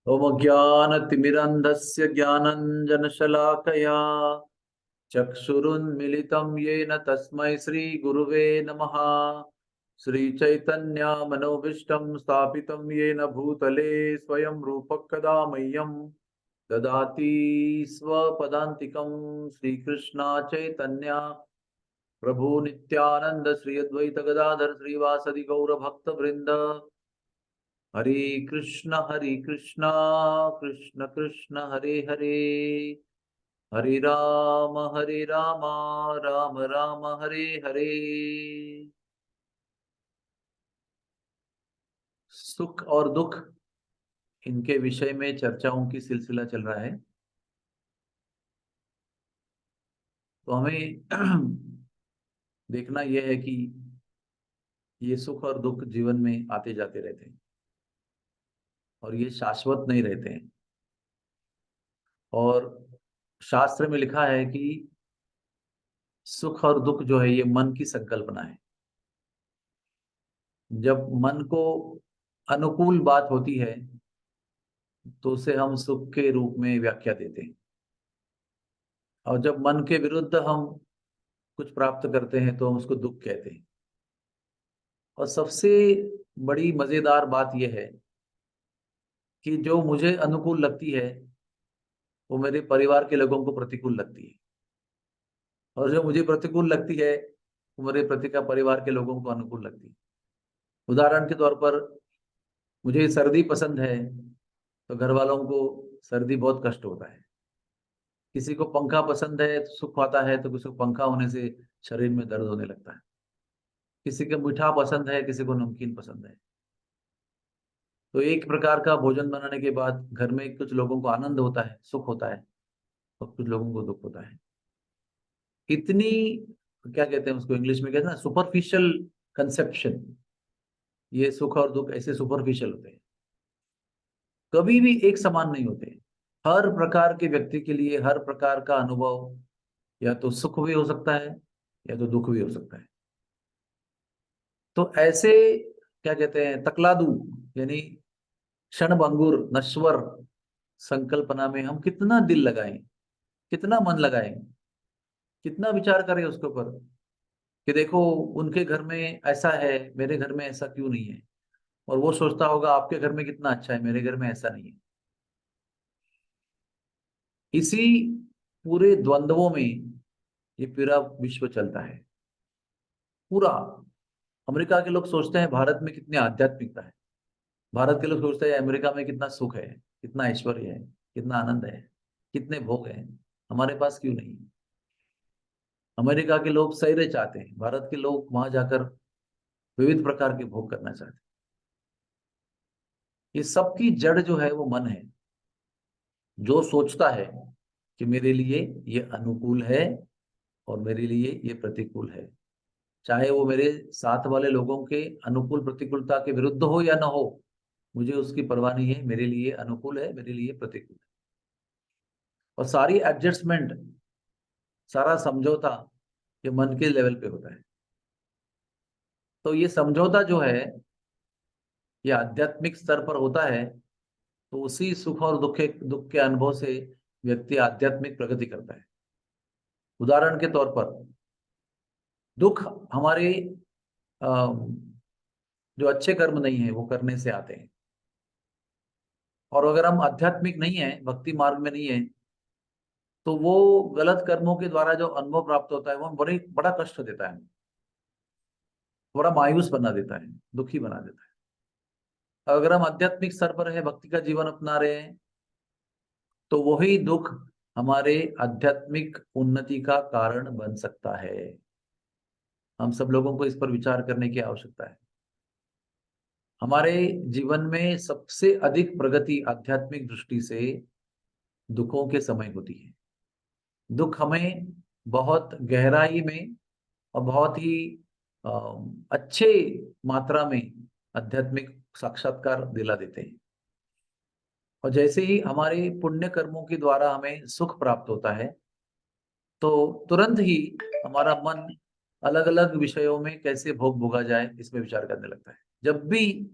ओम ज्ञानतिमिरन्धस्य ज्ञानञ्जनशलाकया चक्षुरुन्मिलितं येन तस्मै श्रीगुरुवे नमः। श्रीचैतन्यमनोभीष्टं स्थापितं येन भूतले स्वयं रूपः कदा मह्यं ददाति स्वपदान्तिकं। श्रीकृष्ण चैतन्य प्रभु नित्यानंद श्री अद्वैत गदाधर श्रीवासदि गौर भक्त वृंद। हरे कृष्ण कृष्ण कृष्ण हरे हरे, हरे राम राम राम हरे हरे। सुख और दुख, इनके विषय में चर्चाओं की सिलसिला चल रहा है। तो हमें देखना यह है कि ये सुख और दुख जीवन में आते जाते रहते हैं और ये शाश्वत नहीं रहते हैं। और शास्त्र में लिखा है कि सुख और दुख जो है ये मन की संकल्पना है। जब मन को अनुकूल बात होती है तो उसे हम सुख के रूप में व्याख्या देते हैं, और जब मन के विरुद्ध हम कुछ प्राप्त करते हैं तो हम उसको दुख कहते हैं। और सबसे बड़ी मजेदार बात यह है कि जो मुझे अनुकूल लगती है वो मेरे परिवार के लोगों को प्रतिकूल लगती है, और जो मुझे प्रतिकूल लगती है वो मेरे प्रति का परिवार के लोगों को अनुकूल लगती है। उदाहरण के तौर पर, मुझे सर्दी पसंद है तो घर वालों को सर्दी बहुत कष्ट होता है। किसी को पंखा पसंद है तो सुख आता है, तो किसी को पंखा होने से शरीर में दर्द होने लगता है। किसी को मीठा पसंद है, किसी को नमकीन पसंद है। तो एक प्रकार का भोजन बनाने के बाद घर में कुछ लोगों को आनंद होता है, सुख होता है, और कुछ लोगों को दुख होता है। इतनी, क्या कहते हैं उसको, इंग्लिश में कहते हैं ना, सुपरफिशियल कंसेप्शन। ये सुख और दुख ऐसे सुपरफिशियल होते हैं, कभी भी एक समान नहीं होते। हर प्रकार के व्यक्ति के लिए हर प्रकार का अनुभव या तो सुख भी हो सकता है या तो दुख भी हो सकता है। तो ऐसे, क्या कहते हैं, तकलादू यानी क्षणभंगुर नश्वर संकल्पना में हम कितना दिल लगाएं, कितना मन लगाएं, कितना विचार करें उसके ऊपर कि देखो उनके घर में ऐसा है, मेरे घर में ऐसा क्यों नहीं है। और वो सोचता होगा आपके घर में कितना अच्छा है, मेरे घर में ऐसा नहीं है। इसी पूरे द्वंद्वों में ये पूरा विश्व चलता है, पूरा। अमेरिका के लोग सोचते हैं भारत में कितनी आध्यात्मिकता है, भारत के लोग सोचते हैं अमेरिका में कितना सुख है, कितना ऐश्वर्य है, कितना आनंद है, कितने भोग हैं, हमारे पास क्यों नहीं है। अमेरिका के लोग सैर चाहते हैं, भारत के लोग वहां जाकर विविध प्रकार के भोग करना चाहते हैं। ये सबकी जड़ जो है वो मन है, जो सोचता है कि मेरे लिए ये अनुकूल है और मेरे लिए ये प्रतिकूल है। चाहे वो मेरे साथ वाले लोगों के अनुकूल प्रतिकूलता के विरुद्ध हो या ना हो, मुझे उसकी परवाह नहीं है। मेरे लिए अनुकूल है, मेरे लिए प्रतिकूल है। और सारी एडजस्टमेंट, सारा समझौता ये मन के लेवल पे होता है। तो ये समझौता जो है ये आध्यात्मिक स्तर पर होता है, तो उसी सुख और दुख के अनुभव से व्यक्ति आध्यात्मिक प्रगति करता है। उदाहरण के तौर पर, दुख हमारे जो अच्छे कर्म नहीं है वो करने से आते हैं। और अगर हम आध्यात्मिक नहीं है, भक्ति मार्ग में नहीं है, तो वो गलत कर्मों के द्वारा जो अनुभव प्राप्त होता है वो बड़ा कष्ट देता है, बड़ा मायूस बना देता है, दुखी बना देता है। अगर हम आध्यात्मिक स्तर पर है, भक्ति का जीवन अपना रहे हैं, तो वही दुख हमारे आध्यात्मिक उन्नति का कारण बन सकता है। हम सब लोगों को इस पर विचार करने की आवश्यकता है। हमारे जीवन में सबसे अधिक प्रगति आध्यात्मिक दृष्टि से दुखों के समय होती है। दुख हमें बहुत गहराई में और बहुत ही अच्छे मात्रा में आध्यात्मिक साक्षात्कार दिला देते हैं। और जैसे ही हमारे पुण्य कर्मों के द्वारा हमें सुख प्राप्त होता है, तो तुरंत ही हमारा मन अलग अलग विषयों में कैसे भोग भोगा जाए इसमें विचार करने लगता है। जब भी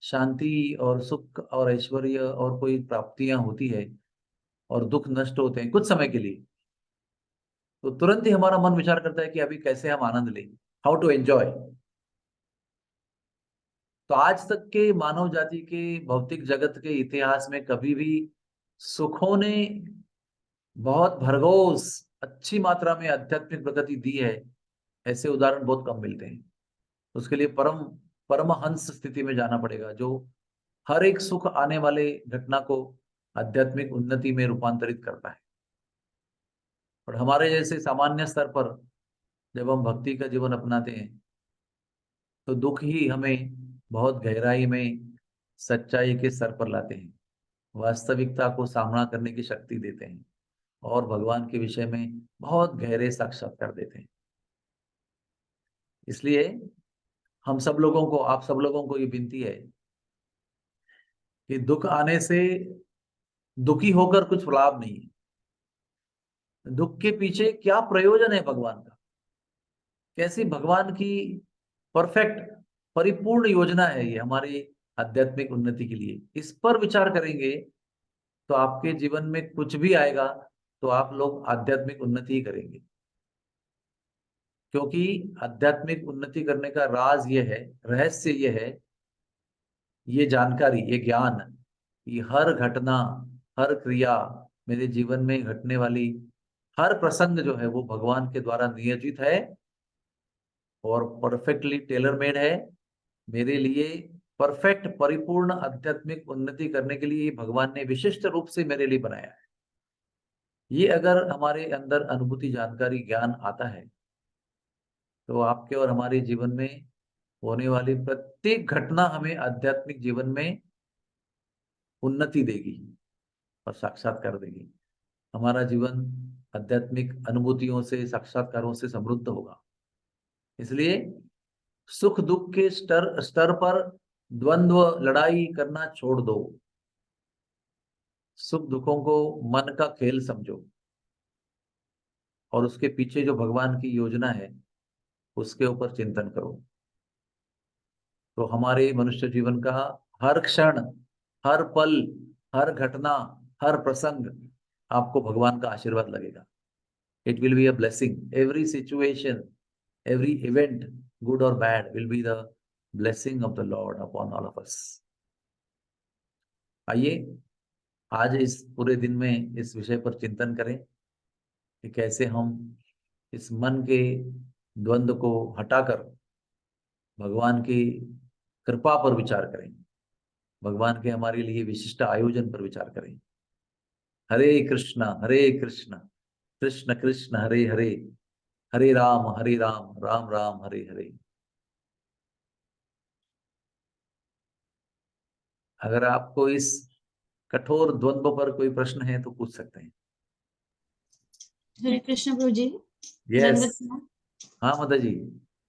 शांति और सुख और ऐश्वर्य और कोई प्राप्तियां होती है और दुख नष्ट होते हैं कुछ समय के लिए, तो तुरंत ही हमारा मन विचार करता है कि अभी कैसे हम आनंद लें, हाउ टू एंजॉय। तो आज तक के मानव जाति के भौतिक जगत के इतिहास में कभी भी सुखों ने बहुत भरघोस अच्छी मात्रा में आध्यात्मिक प्रगति दी है, ऐसे उदाहरण बहुत कम मिलते हैं। उसके लिए परमहंस स्थिति में जाना पड़ेगा, जो हर एक सुख आने वाले घटना को आध्यात्मिक उन्नति में रूपांतरित करता है। और हमारे जैसे सामान्य स्तर पर जब हम भक्ति का जीवन अपनाते हैं तो दुख ही हमें बहुत गहराई में सच्चाई के स्तर पर लाते हैं, वास्तविकता को सामना करने की शक्ति देते हैं और भगवान के विषय में बहुत गहरे साक्षात्कार देते हैं। इसलिए हम सब लोगों को, आप सब लोगों को ये विनती है कि दुख आने से दुखी होकर कुछ लाभ नहीं है। दुख के पीछे क्या प्रयोजन है भगवान का, कैसी भगवान की परफेक्ट परिपूर्ण योजना है ये हमारी आध्यात्मिक उन्नति के लिए, इस पर विचार करेंगे तो आपके जीवन में कुछ भी आएगा तो आप लोग आध्यात्मिक उन्नति ही करेंगे। क्योंकि आध्यात्मिक उन्नति करने का राज ये है, रहस्य ये है, ये जानकारी, ये ज्ञान कि हर घटना, हर क्रिया, मेरे जीवन में घटने वाली हर प्रसंग जो है वो भगवान के द्वारा नियोजित है और परफेक्टली टेलर मेड है मेरे लिए। परफेक्ट परिपूर्ण आध्यात्मिक उन्नति करने के लिए भगवान ने विशिष्ट रूप से मेरे लिए बनाया है। ये अगर हमारे अंदर अनुभूति, जानकारी, ज्ञान आता है तो आपके और हमारे जीवन में होने वाली प्रत्येक घटना हमें आध्यात्मिक जीवन में उन्नति देगी और साक्षात्कार देगी। हमारा जीवन आध्यात्मिक अनुभूतियों से, साक्षात्कारों से समृद्ध होगा। इसलिए सुख दुख के स्तर स्तर पर द्वंद्व लड़ाई करना छोड़ दो। सुख दुखों को मन का खेल समझो और उसके पीछे जो भगवान की योजना है उसके ऊपर चिंतन करो। तो हमारे मनुष्य जीवन का हर क्षण, हर पल, हर घटना, हर प्रसंग आपको भगवान का आशीर्वाद लगेगा। It will be a blessing. Every situation, every event, good or bad, will be the blessing of the Lord upon all of us. आइए आज इस पूरे दिन में इस विषय पर चिंतन करें कि कैसे हम इस मन के द्वंद्व को हटाकर भगवान की कृपा पर विचार करें, भगवान के हमारे लिए विशिष्ट आयोजन पर विचार करें। हरे कृष्ण कृष्ण कृष्ण हरे हरे, हरे राम राम राम हरे हरे। अगर आपको इस कठोर द्वंद्व पर कोई प्रश्न है तो पूछ सकते हैं। हरे कृष्ण प्रभु जी। यस, हाँ माता जी।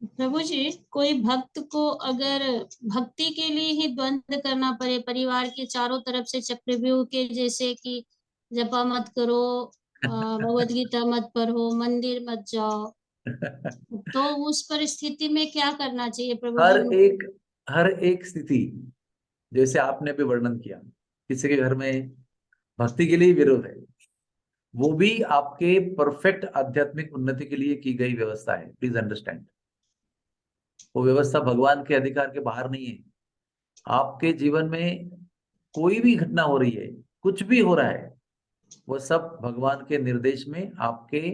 प्रभु जी, कोई भक्त को अगर भक्ति के लिए ही द्वंद्व करना पड़े, परिवार के चारों तरफ से चक्रव्यूह के जैसे कि जपा मत करो, भगवत गीता मत पढ़ो, मंदिर मत जाओ, तो उस परिस्थिति में क्या करना चाहिए प्रभु जी? हर एक स्थिति जैसे आपने भी वर्णन किया, किसी के घर में भक्ति के लिए विरोध है, वो भी आपके परफेक्ट आध्यात्मिक उन्नति के लिए की गई व्यवस्था है। प्लीज अंडरस्टैंड, वो व्यवस्था भगवान के अधिकार के बाहर नहीं है। आपके जीवन में कोई भी घटना हो रही है, कुछ भी हो रहा है, वो सब भगवान के निर्देश में आपके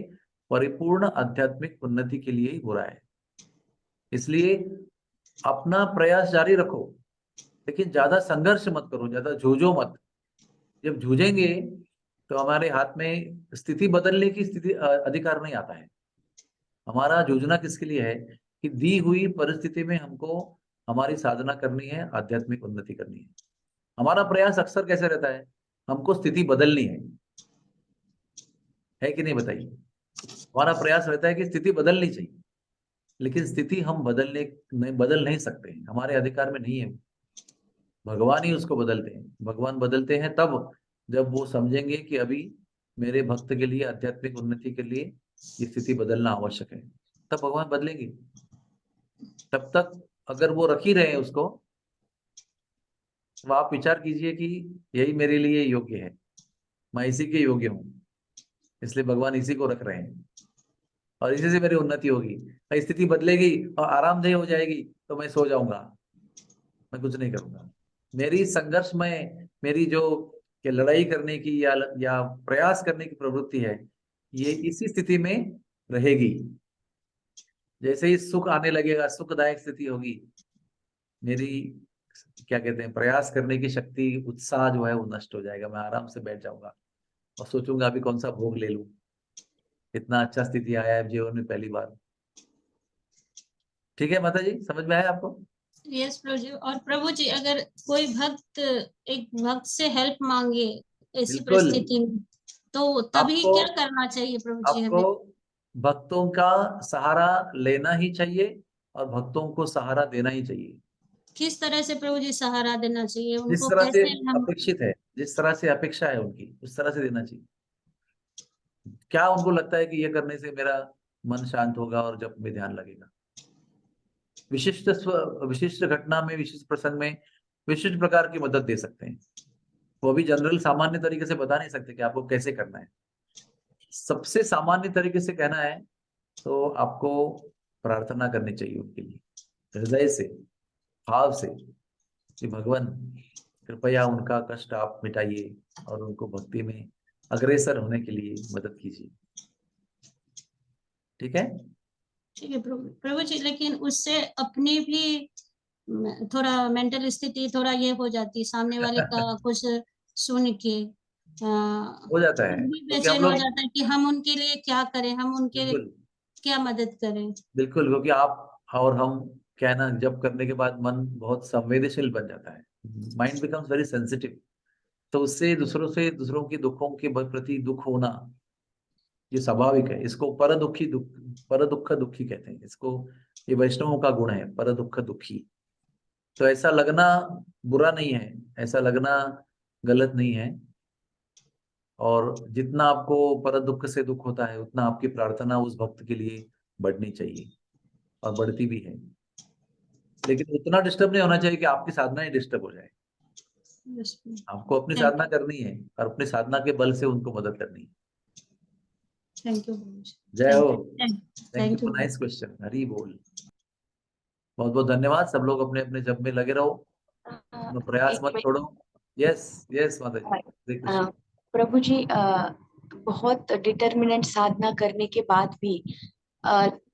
परिपूर्ण आध्यात्मिक उन्नति के लिए ही हो रहा है। इसलिए अपना प्रयास जारी रखो, लेकिन ज्यादा संघर्ष मत करो, ज्यादा जूझो मत। जब जूझेंगे तो हमारे हाथ में स्थिति बदलने की अधिकार नहीं आता है। हमारा जूझना किसके लिए है कि दी हुई परिस्थिति में हमको हमारी साधना करनी है, आध्यात्मिक उन्नति करनी है। हमारा प्रयास अक्सर कैसे रहता है, हमको स्थिति बदलनी है कि नहीं बताइए? हमारा प्रयास रहता है कि स्थिति बदलनी चाहिए, लेकिन स्थिति हम बदल नहीं सकते, हमारे अधिकार में नहीं है। भगवान ही उसको बदलते हैं। भगवान बदलते हैं तब जब वो समझेंगे कि अभी मेरे भक्त के लिए, आध्यात्मिक उन्नति के लिए ये स्थिति बदलना आवश्यक है, तब भगवान बदलेंगे। तब तक अगर वो रख ही रहे हैं उसको, तो आप विचार कीजिए कि यही मेरे लिए योग्य है, मैं इसी के योग्य हूँ, इसलिए भगवान इसी को रख रहे हैं और इसी से मेरी उन्नति होगी। स्थिति बदलेगी और आरामदेह हो जाएगी तो मैं सो जाऊंगा, मैं कुछ नहीं करूंगा। मेरी संघर्ष में मेरी जो कि लड़ाई करने की या प्रयास करने की प्रवृत्ति है, ये इसी स्थिति में रहेगी। जैसे ही सुख आने लगेगा, सुखदायक स्थिति होगी, मेरी क्या कहते हैं प्रयास करने की शक्ति, उत्साह जो है वो नष्ट हो जाएगा। मैं आराम से बैठ जाऊंगा और सोचूंगा अभी कौन सा भोग ले लूं, इतना अच्छा स्थिति आया है जीवन में पहली बार। ठीक है माता जी, समझ में आया आपको? यस प्रभु जी। और प्रभु जी, अगर कोई भक्त एक भक्त से हेल्प मांगे ऐसी बिल्कुल। परिस्थिति में, तो तभी आपको क्या करना चाहिए प्रभु जी आपको हमें? भक्तों का सहारा लेना ही चाहिए और भक्तों को सहारा देना ही चाहिए। किस तरह से प्रभु जी सहारा देना चाहिए जिस उनको, तरह से कैसे हम? अपेक्षित है, जिस तरह से अपेक्षा है उनकी, उस तरह से देना चाहिए। क्या उनको लगता है कि ये करने से मेरा मन शांत होगा और जब में ध्यान लगेगा। विशिष्ट घटना में, विशिष्ट प्रसंग में विशिष्ट प्रकार की मदद दे सकते हैं। वो भी जनरल सामान्य तरीके से बता नहीं सकते कि आपको कैसे करना है। सबसे सामान्य तरीके से कहना है तो आपको प्रार्थना करनी चाहिए उनके लिए, हृदय से, भाव से, कि भगवान कृपया उनका कष्ट आप मिटाइए और उनको भक्ति में अग्रसर होने के लिए मदद कीजिए। ठीक है। ठीक है प्रभु प्रभु जी, लेकिन उससे अपनी भी थोड़ा मेंटल स्थिति थोड़ा ये हो जाती है, सामने वाले का कुछ सुन के हो जाता है खुद भी क्योंकि हम बेचैन हो लोग, जाता है कि हम उनके लिए क्या करें, हम उनके लिए बिल्कुल क्या मदद करें। बिल्कुल, क्योंकि आप और हम क्या है ना, जब करने के बाद मन बहुत संवेदनशील बन जाता है, माइंड बिकम्स वेरी सेंसिटिव। तो उससे दूसरों के दुखों के प्रति दुख होना ये स्वाभाविक है। इसको पर दुख दुखी कहते हैं इसको। ये वैष्णवों का गुण है, पर दुख दुखी। तो ऐसा लगना बुरा नहीं है, ऐसा लगना गलत नहीं है। और जितना आपको पर दुख से दुख होता है, उतना आपकी प्रार्थना उस भक्त के लिए बढ़नी चाहिए और बढ़ती भी है। लेकिन उतना डिस्टर्ब नहीं होना चाहिए कि आपकी साधना ही डिस्टर्ब हो जाए। Yes, आपको अपनी थैंक साधना करनी है और अपनी साधना के बल से उनको मदद करनी है। यू जय हो। Thank you thank you. For nice question, हरी बोल। बहुत बहुत धन्यवाद। सब लोग अपने अपने जब में लगे रहो, अपना प्रयास एक मत छोड़ो। यस, यस माता जी, हरे मिनट, कृष्ण। प्रभु जी, बहुत डिटर्मिनेंट साधना करने के बाद भी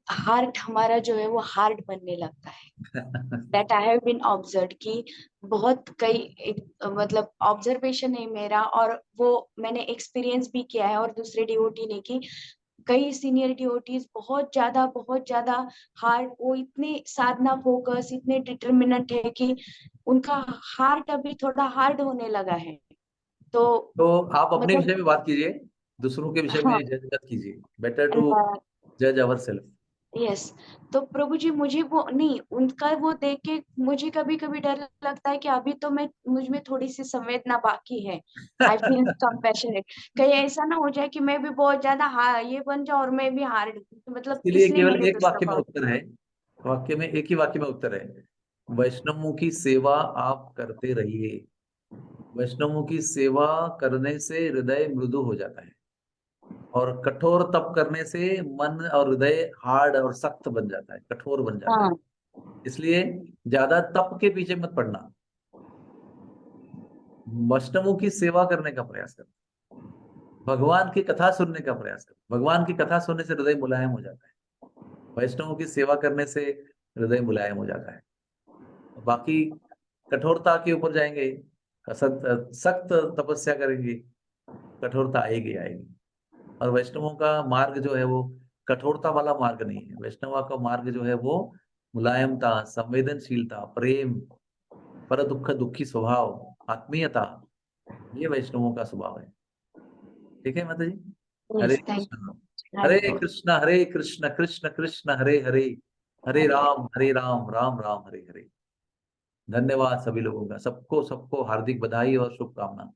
हार्ट हमारा जो है वो हार्ड बनने लगता है। That I have been observe कि बहुत मतलब ऑब्जर्वेशन है मेरा, और वो मैंने एक्सपीरियंस भी किया है और दूसरे डिवोटी ने कि कई सीनियर डिवोटीज बहुत ज्यादा हार्ड, वो इतने साधना फोकस, इतने डिटर्मिनेंट है कि उनका हार्ट अभी थोड़ा हार्ड होने लगा है। तो तो आप अपने मतलब विषय में बात कीजिए, दूसरों के विषय में हाँ, जज मत कीजिए। बेटर टू जज अवर सेल्फ। यस। तो प्रभु जी, मुझे वो नहीं, उनका वो देख के मुझे कभी कभी डर लगता है कि अभी तो मैं, मुझ में थोड़ी सी संवेदना बाकी है। I feel compassionate. कहीं ऐसा ना हो जाए कि मैं भी बहुत ज्यादा ये बन जाऊं और मैं भी हार्ड, मतलब इसके लिए इसलिए केवल मैंने एक दूसरा वाक्य में भाव उत्तर है। वाक्य में, एक ही वाक्य में उत्तर है। वैष्णवों की सेवा आप करते रहिए। वैष्णवों की सेवा करने से हृदय मृदु हो जाता है और कठोर तप करने से मन और हृदय हार्ड और सख्त बन जाता है, कठोर बन जाता है। हाँ, इसलिए ज्यादा तप के पीछे मत पड़ना, वैष्णवों की सेवा करने का प्रयास कर, भगवान की कथा सुनने का प्रयास कर। भगवान की कथा सुनने से हृदय मुलायम हो जाता है, वैष्णवों की सेवा करने से हृदय मुलायम हो जाता है। बाकी कठोरता के ऊपर जाएंगे, सख्त तपस्या करेंगे, कठोरता आएगी आएगी। और वैष्णवों का मार्ग जो है वो कठोरता वाला मार्ग नहीं है। वैष्णव का मार्ग जो है वो मुलायमता, संवेदनशीलता, प्रेम, पर दुख दुखी स्वभाव, आत्मीयता, ये वैष्णवों का स्वभाव है। ठीक है माता जी। Hare yes, thank Krishna, Hare you. Krishna, Hare Krishna, Krishna Krishna Hare Hare, Hare Ram, Ram Ram Hare Hare. धन्यवाद सभी लोगों का, सबको सबको हार्दिक बधाई और शुभकामना।